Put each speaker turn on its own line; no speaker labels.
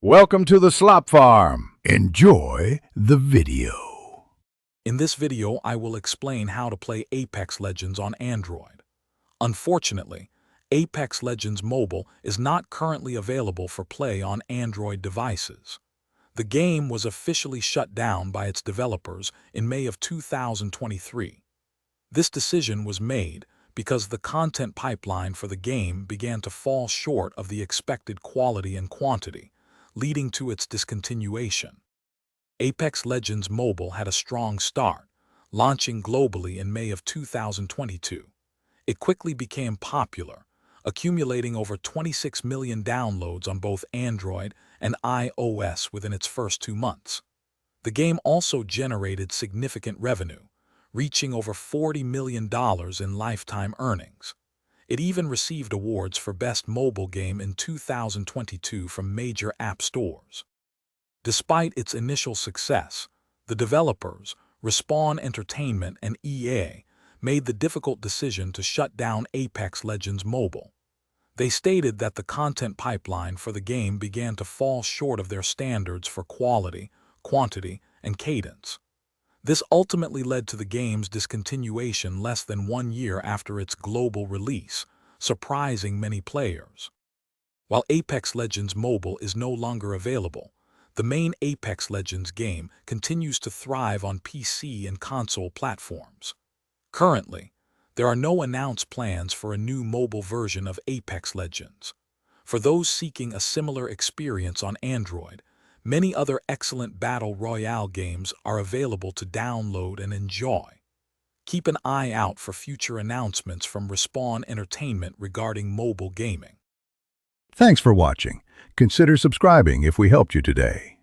Welcome to the Slop Farm. Enjoy the video.
In this video, I will explain how to play Apex Legends on Android. Unfortunately, Apex Legends Mobile is not currently available for play on Android devices. The game was officially shut down by its developers in May of 2023. This decision was made because the content pipeline for the game began to fall short of the expected quality and quantity, leading to its discontinuation. Apex Legends Mobile had a strong start, launching globally in May of 2022. It quickly became popular, accumulating over 26 million downloads on both Android and iOS within its first 2 months. The game also generated significant revenue, reaching over $40 million in lifetime earnings. It even received awards for Best Mobile Game in 2022 from major app stores. Despite its initial success, the developers, Respawn Entertainment and EA, made the difficult decision to shut down Apex Legends Mobile. They stated that the content pipeline for the game began to fall short of their standards for quality, quantity, and cadence. This ultimately led to the game's discontinuation less than 1 year after its global release, surprising many players. While Apex Legends Mobile is no longer available, the main Apex Legends game continues to thrive on PC and console platforms. Currently, there are no announced plans for a new mobile version of Apex Legends. For those seeking a similar experience on Android, many other excellent Battle Royale games are available to download and enjoy. Keep an eye out for future announcements from Respawn Entertainment regarding mobile gaming.
Thanks for watching. Consider subscribing if we helped you today.